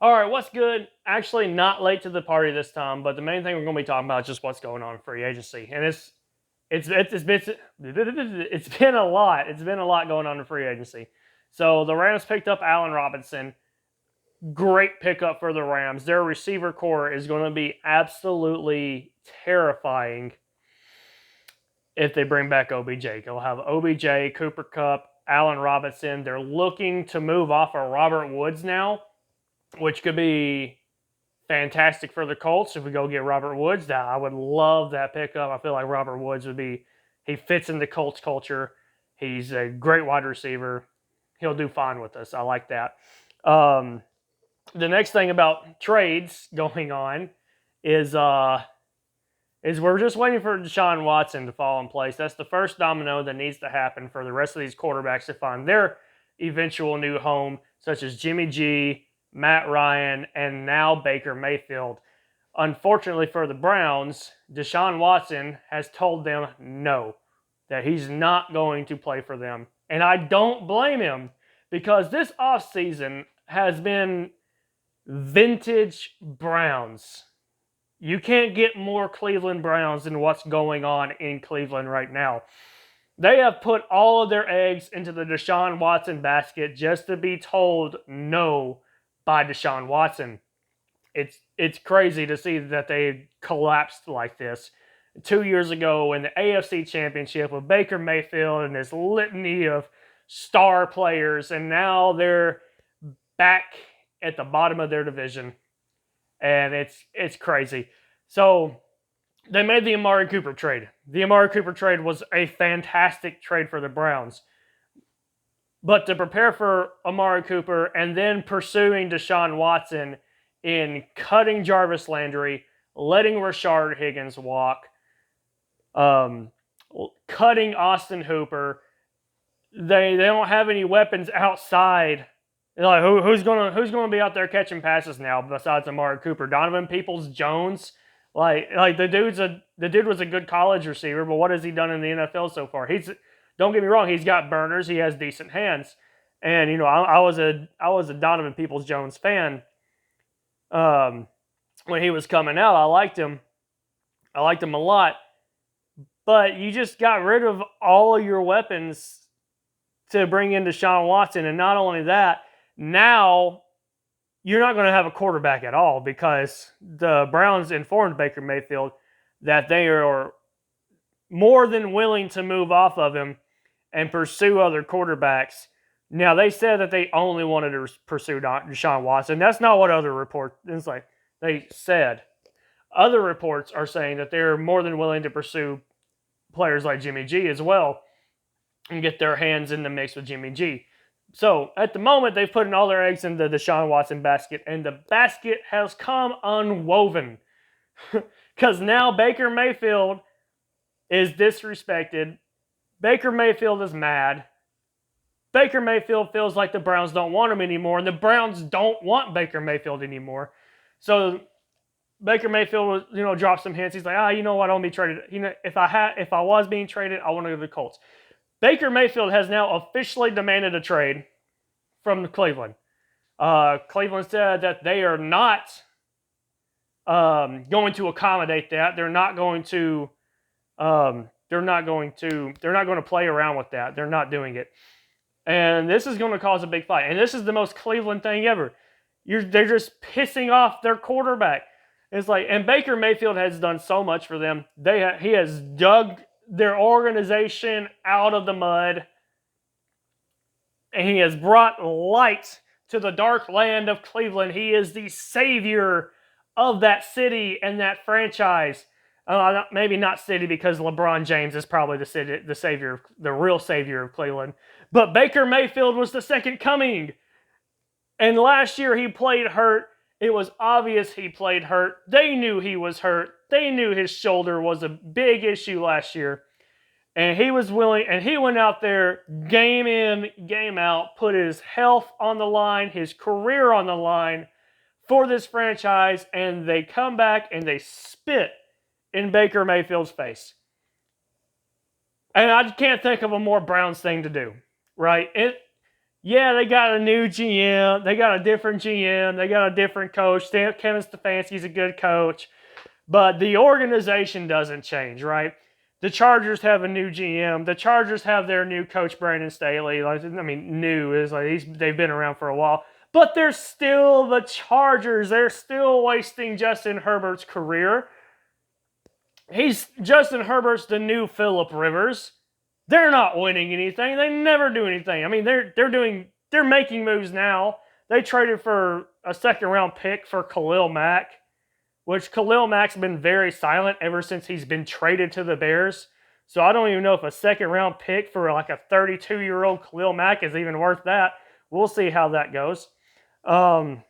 All right, what's good? Actually, not late to the party this time, but the main thing we're going to be talking about is just what's going on in free agency, and it's been a lot. It's been a lot going on in free agency. So the Rams picked up Allen Robinson. Great pickup for the Rams. Their receiver core is going to be absolutely terrifying if they bring back OBJ. They'll have OBJ, Cooper Kupp, Allen Robinson. They're looking to move off of Robert Woods now, which could be fantastic for the Colts if we go get Robert Woods. That I would love that pickup. I feel like Robert Woods would be. He fits in the Colts culture. He's a great wide receiver. He'll do fine with us. I like that. The next thing about trades going on is we're just waiting for Deshaun Watson to fall in place. That's the first domino that needs to happen for the rest of these quarterbacks to find their eventual new home, such as Jimmy G, Matt Ryan, and now Baker Mayfield. Unfortunately for the Browns, Deshaun Watson has told them no, that he's not going to play for them. And I don't blame him, because this offseason has been vintage Browns. You can't get more Cleveland Browns than what's going on in Cleveland right now. They have put all of their eggs into the Deshaun Watson basket just to be told no by Deshaun Watson. It's crazy to see that they collapsed like this. 2 years ago in the AFC Championship with Baker Mayfield and this litany of star players, and now they're back at the bottom of their division. And it's crazy. So they made the Amari Cooper trade. The Amari Cooper trade was a fantastic trade for the Browns. But to prepare for Amari Cooper and then pursuing Deshaun Watson in cutting Jarvis Landry, letting Rashard Higgins walk, cutting Austin Hooper, they don't have any weapons outside. Like who's gonna be out there catching passes now besides Amari Cooper? Donovan Peoples-Jones, like the dude was a good college receiver, but what has he done in the NFL so far? Don't get me wrong, he's got burners, he has decent hands, and I was a Donovan Peoples-Jones fan. When he was coming out, I liked him a lot, but you just got rid of all of your weapons to bring in Deshaun Watson, and not only that, now you're not going to have a quarterback at all, because the Browns informed Baker Mayfield that they are more than willing to move off of him and pursue other quarterbacks. Now, they said that they only wanted to pursue Deshaun Watson. That's not what other reports, it's like they said. Other reports are saying that they're more than willing to pursue players like Jimmy G as well and get their hands in the mix with Jimmy G. So, at the moment, they've put in all their eggs in the Deshaun Watson basket, and the basket has come unwoven. Because now Baker Mayfield is disrespected. Baker Mayfield is mad. Baker Mayfield feels like the Browns don't want him anymore, and the Browns don't want Baker Mayfield anymore. So, Baker Mayfield, dropped some hints. He's like, you know what, I don't be traded. If I was being traded, I want to go to the Colts. Baker Mayfield has now officially demanded a trade from Cleveland. Cleveland said that they are not going to accommodate that. They're not going to play around with that. They're not doing it. And this is going to cause a big fight. And this is the most Cleveland thing ever. They're just pissing off their quarterback. It's like, and Baker Mayfield has done so much for them. He has dug their organization out of the mud, and he has brought light to the dark land of Cleveland. He is the savior of that city and that franchise. Maybe not city, because LeBron James is probably the savior, the real savior of Cleveland. But Baker Mayfield was the second coming. And last year he played hurt. It was obvious he played hurt. They knew he was hurt. They knew his shoulder was a big issue last year. And he was willing, and he went out there game in, game out, put his health on the line, his career on the line for this franchise, and they come back and they spit in Baker Mayfield's face. And I can't think of a more Browns thing to do, right? Yeah, they got a new GM. They got a different GM. They got a different coach. Kevin Stefanski's a good coach. But the organization doesn't change, right? The Chargers have a new GM. The Chargers have their new coach, Brandon Staley. Like, I mean, new is like they've been around for a while. But they're still the Chargers. They're still wasting Justin Herbert's career. Justin Herbert's the new Phillip Rivers. They're not winning anything. They never do anything. I mean, they're making moves now. They traded for a second round pick for Khalil Mack, which Khalil Mack's been very silent ever since he's been traded to the Bears. So I don't even know if a second round pick for like a 32-year-old Khalil Mack is even worth that. We'll see how that goes. But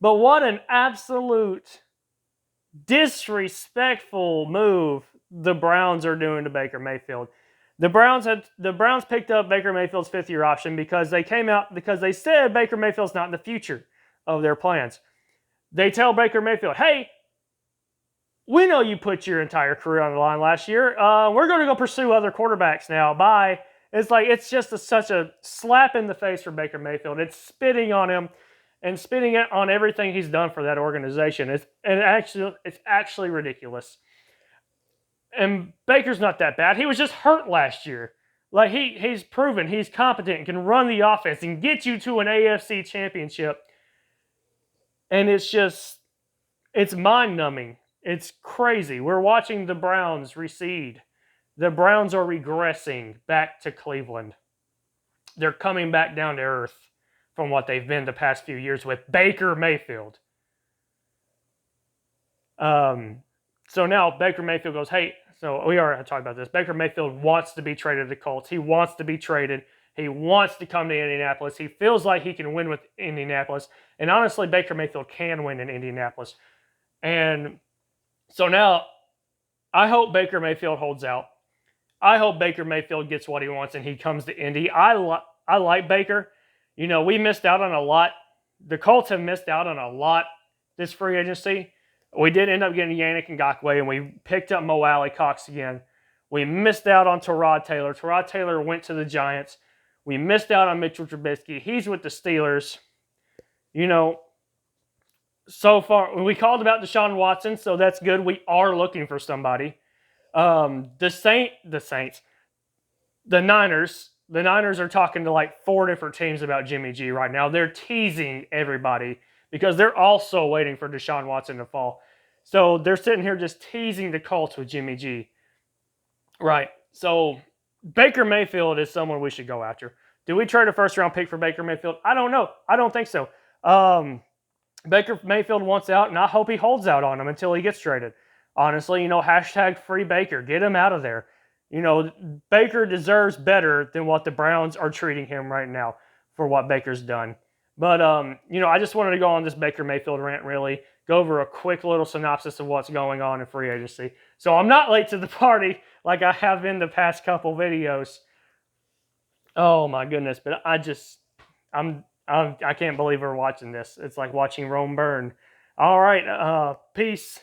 what an absolute disrespectful move the Browns are doing to Baker Mayfield. The Browns picked up Baker Mayfield's fifth-year option because they said Baker Mayfield's not in the future of their plans. They tell Baker Mayfield, hey, we know you put your entire career on the line last year. We're going to go pursue other quarterbacks now. Bye. It's like it's just such a slap in the face for Baker Mayfield. It's spitting on him and spitting it on everything he's done for that organization. It's actually ridiculous. And Baker's not that bad. He was just hurt last year. Like he's proven he's competent and can run the offense and get you to an AFC championship. And it's mind-numbing. It's crazy. We're watching the Browns recede. The Browns are regressing back to Cleveland. They're coming back down to earth from what they've been the past few years with Baker Mayfield. So now Baker Mayfield goes, hey, so we already talked about this. Baker Mayfield wants to be traded to the Colts. He wants to be traded. He wants to come to Indianapolis. He feels like he can win with Indianapolis. And honestly, Baker Mayfield can win in Indianapolis. And so now I hope Baker Mayfield holds out. I hope Baker Mayfield gets what he wants and he comes to Indy. I like Baker. You know, we missed out on a lot. The Colts have missed out on a lot this free agency. We did end up getting Yannick Ngakoue, and we picked up Mo Alley-Cox again. We missed out on Tyrod Taylor. Tyrod Taylor went to the Giants. We missed out on Mitchell Trubisky. He's with the Steelers. You know, so far, we called about Deshaun Watson, so that's good. We are looking for somebody. The Niners are talking to like 4 different teams about Jimmy G right now. They're teasing everybody because they're also waiting for Deshaun Watson to fall. So they're sitting here just teasing the Colts with Jimmy G. Right. So Baker Mayfield is someone we should go after. Do we trade a first-round pick for Baker Mayfield? I don't know. I don't think so. Baker Mayfield wants out, and I hope he holds out on him until he gets traded. Honestly, hashtag free Baker. Get him out of there. Baker deserves better than what the Browns are treating him right now for what Baker's done. But, I just wanted to go on this Baker Mayfield rant, really, go over a quick little synopsis of what's going on in free agency. So I'm not late to the party like I have in the past couple videos. Oh, my goodness. But I can't believe we're watching this. It's like watching Rome burn. All right. Peace.